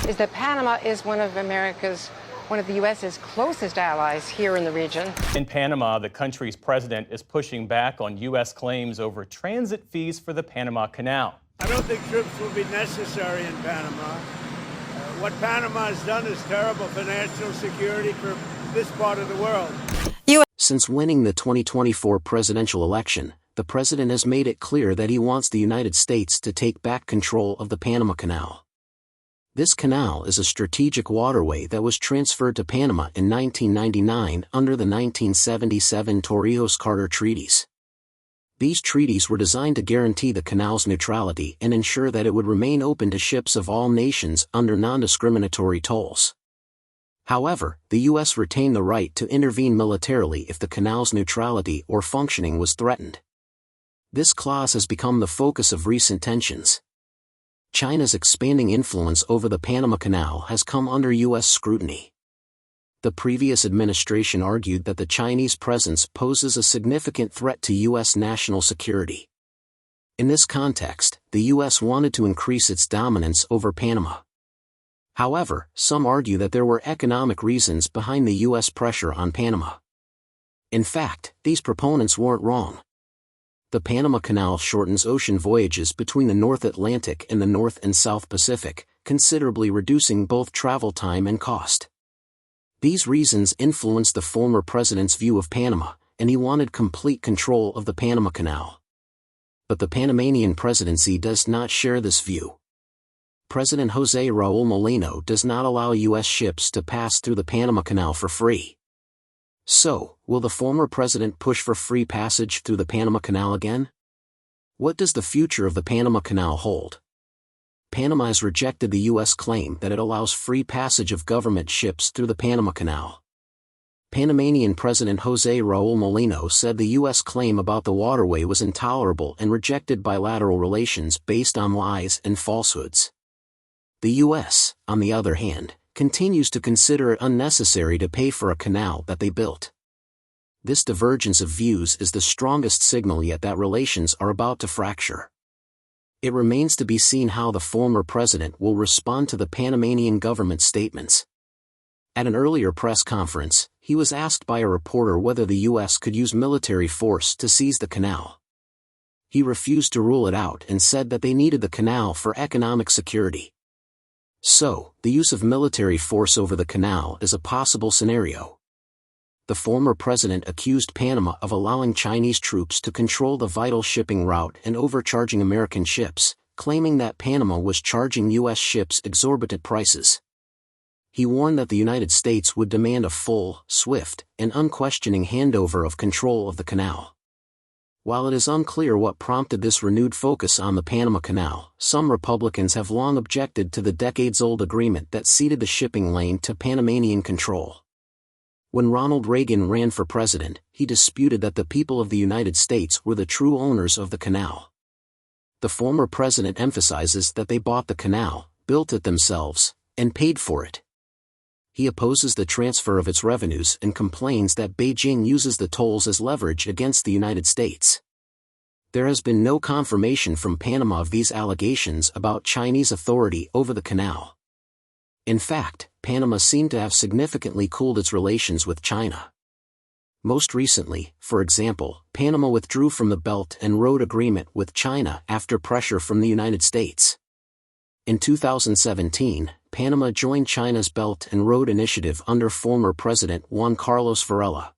is that Panama is one of the U.S.'s closest allies here in the region. In Panama, the country's president is pushing back on U.S. claims over transit fees for the Panama Canal. I don't think troops will be necessary in Panama. What Panama has done is terrible for national security for this part of the world. Since winning the 2024 presidential election, the president has made it clear that he wants the United States to take back control of the Panama Canal. This canal is a strategic waterway that was transferred to Panama in 1999 under the 1977 Torrijos-Carter Treaties. These treaties were designed to guarantee the canal's neutrality and ensure that it would remain open to ships of all nations under non-discriminatory tolls. However, the U.S. retained the right to intervene militarily if the canal's neutrality or functioning was threatened. This clause has become the focus of recent tensions. China's expanding influence over the Panama Canal has come under U.S. scrutiny. The previous administration argued that the Chinese presence poses a significant threat to U.S. national security. In this context, the U.S. wanted to increase its dominance over Panama. However, some argue that there were economic reasons behind the U.S. pressure on Panama. In fact, these proponents weren't wrong. The Panama Canal shortens ocean voyages between the North Atlantic and the North and South Pacific, considerably reducing both travel time and cost. These reasons influenced the former president's view of Panama, and he wanted complete control of the Panama Canal. But the Panamanian presidency does not share this view. President José Raúl Mulino does not allow U.S. ships to pass through the Panama Canal for free. So, will the former president push for free passage through the Panama Canal again? What does the future of the Panama Canal hold? Panama has rejected the U.S. claim that it allows free passage of government ships through the Panama Canal. Panamanian President José Raúl Mulino said the U.S. claim about the waterway was intolerable and rejected bilateral relations based on lies and falsehoods. The U.S., on the other hand, continues to consider it unnecessary to pay for a canal that they built. This divergence of views is the strongest signal yet that relations are about to fracture. It remains to be seen how the former president will respond to the Panamanian government statements. At an earlier press conference, he was asked by a reporter whether the U.S. could use military force to seize the canal. He refused to rule it out and said that they needed the canal for economic security. So, the use of military force over the canal is a possible scenario. The former president accused Panama of allowing Chinese troops to control the vital shipping route and overcharging American ships, claiming that Panama was charging U.S. ships exorbitant prices. He warned that the United States would demand a full, swift, and unquestioning handover of control of the canal. While it is unclear what prompted this renewed focus on the Panama Canal, some Republicans have long objected to the decades-old agreement that ceded the shipping lane to Panamanian control. When Ronald Reagan ran for president, he disputed that the people of the United States were the true owners of the canal. The former president emphasizes that they bought the canal, built it themselves, and paid for it. He opposes the transfer of its revenues and complains that Beijing uses the tolls as leverage against the United States. There has been no confirmation from Panama of these allegations about Chinese authority over the canal. In fact, Panama seemed to have significantly cooled its relations with China. Most recently, for example, Panama withdrew from the Belt and Road Agreement with China after pressure from the United States. In 2017, Panama joined China's Belt and Road Initiative under former President Juan Carlos Varela.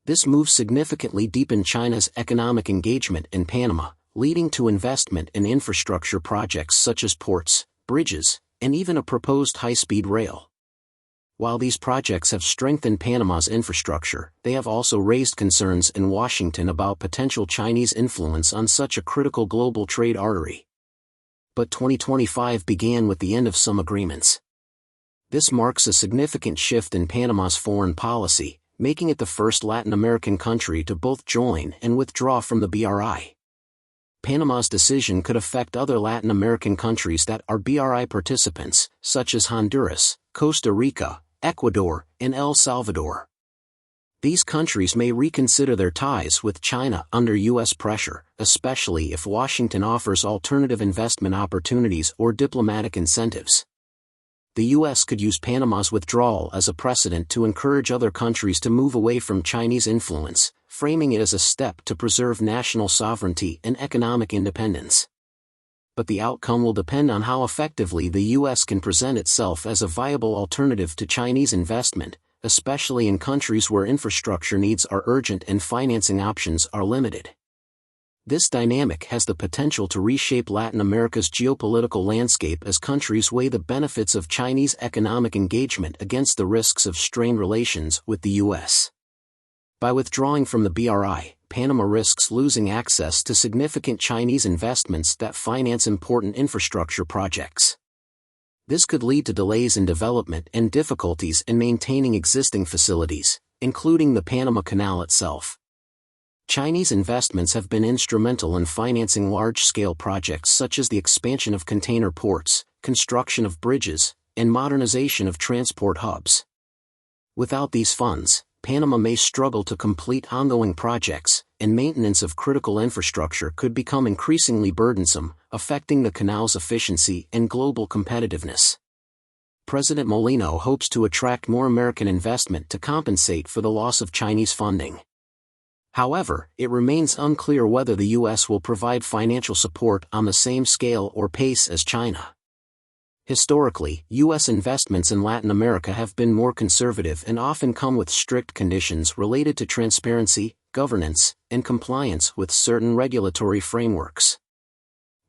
This move significantly deepened China's economic engagement in Panama, leading to investment in infrastructure projects such as ports, bridges, and even a proposed high-speed rail. While these projects have strengthened Panama's infrastructure, they have also raised concerns in Washington about potential Chinese influence on such a critical global trade artery. But 2025 began with the end of some agreements. This marks a significant shift in Panama's foreign policy, making it the first Latin American country to both join and withdraw from the BRI. Panama's decision could affect other Latin American countries that are BRI participants, such as Honduras, Costa Rica, Ecuador, and El Salvador. These countries may reconsider their ties with China under U.S. pressure, especially if Washington offers alternative investment opportunities or diplomatic incentives. the U.S. could use Panama's withdrawal as a precedent to encourage other countries to move away from Chinese influence, framing it as a step to preserve national sovereignty and economic independence. But the outcome will depend on how effectively the U.S. can present itself as a viable alternative to Chinese investment, especially in countries where infrastructure needs are urgent and financing options are limited. This dynamic has the potential to reshape Latin America's geopolitical landscape as countries weigh the benefits of Chinese economic engagement against the risks of strained relations with the U.S. By withdrawing from the BRI, Panama risks losing access to significant Chinese investments that finance important infrastructure projects. This could lead to delays in development and difficulties in maintaining existing facilities, including the Panama Canal itself. Chinese investments have been instrumental in financing large-scale projects such as the expansion of container ports, construction of bridges, and modernization of transport hubs. Without these funds, Panama may struggle to complete ongoing projects, and maintenance of critical infrastructure could become increasingly burdensome, affecting the canal's efficiency and global competitiveness. President Molino hopes to attract more American investment to compensate for the loss of Chinese funding. However, it remains unclear whether the U.S. will provide financial support on the same scale or pace as China. Historically, U.S. investments in Latin America have been more conservative and often come with strict conditions related to transparency, governance, and compliance with certain regulatory frameworks.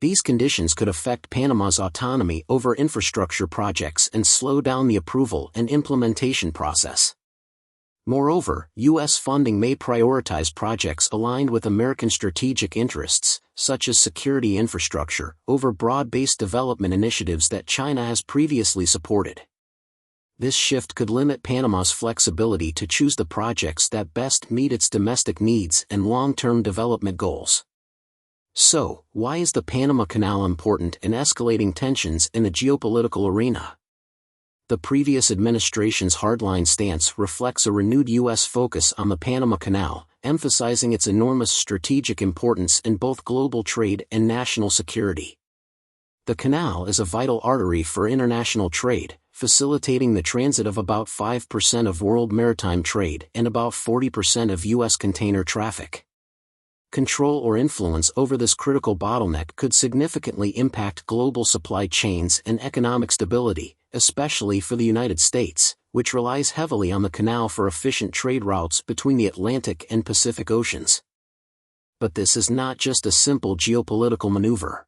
These conditions could affect Panama's autonomy over infrastructure projects and slow down the approval and implementation process. Moreover, U.S. funding may prioritize projects aligned with American strategic interests, such as security infrastructure, over broad-based development initiatives that China has previously supported. This shift could limit Panama's flexibility to choose the projects that best meet its domestic needs and long-term development goals. So, why is the Panama Canal important in escalating tensions in the geopolitical arena? The previous administration's hardline stance reflects a renewed U.S. focus on the Panama Canal, emphasizing its enormous strategic importance in both global trade and national security. The canal is a vital artery for international trade, facilitating the transit of about 5% of world maritime trade and about 40% of U.S. container traffic. Control or influence over this critical bottleneck could significantly impact global supply chains and economic stability, especially for the United States, which relies heavily on the canal for efficient trade routes between the Atlantic and Pacific Oceans. But this is not just a simple geopolitical maneuver.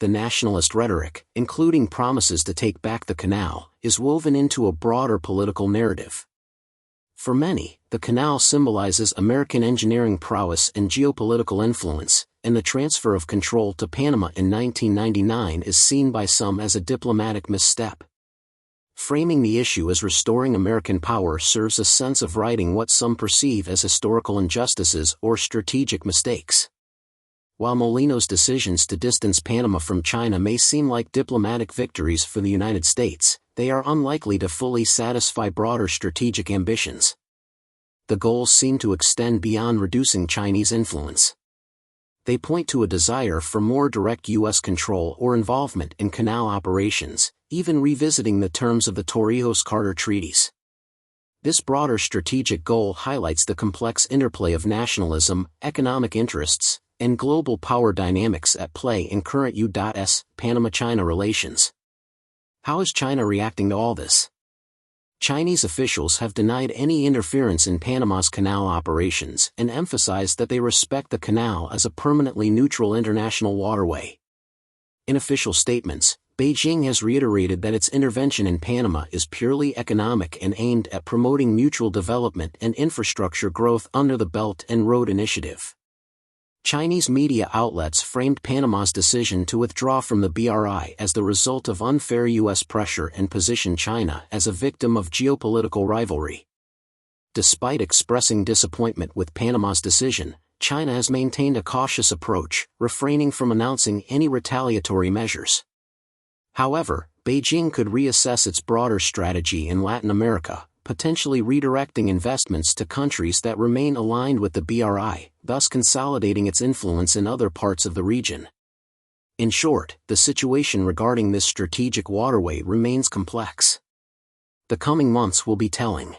The nationalist rhetoric, including promises to take back the canal, is woven into a broader political narrative. For many, the canal symbolizes American engineering prowess and geopolitical influence, and the transfer of control to Panama in 1999 is seen by some as a diplomatic misstep. Framing the issue as restoring American power serves a sense of righting what some perceive as historical injustices or strategic mistakes. While Molino's decisions to distance Panama from China may seem like diplomatic victories for the United States, they are unlikely to fully satisfy broader strategic ambitions. The goals seem to extend beyond reducing Chinese influence. They point to a desire for more direct U.S. control or involvement in canal operations, even revisiting the terms of the Torrijos Treaties. This broader strategic goal highlights the complex interplay of nationalism, economic interests, and global power dynamics at play in current U.S. Panama-China relations. How is China reacting to all this? Chinese officials have denied any interference in Panama's canal operations and emphasized that they respect the canal as a permanently neutral international waterway. In official statements, Beijing has reiterated that its intervention in Panama is purely economic and aimed at promoting mutual development and infrastructure growth under the Belt and Road Initiative. Chinese media outlets framed Panama's decision to withdraw from the BRI as the result of unfair U.S. pressure and positioned China as a victim of geopolitical rivalry. Despite expressing disappointment with Panama's decision, China has maintained a cautious approach, refraining from announcing any retaliatory measures. However, Beijing could reassess its broader strategy in Latin America, potentially redirecting investments to countries that remain aligned with the BRI, thus consolidating its influence in other parts of the region. In short, the situation regarding this strategic waterway remains complex. The coming months will be telling.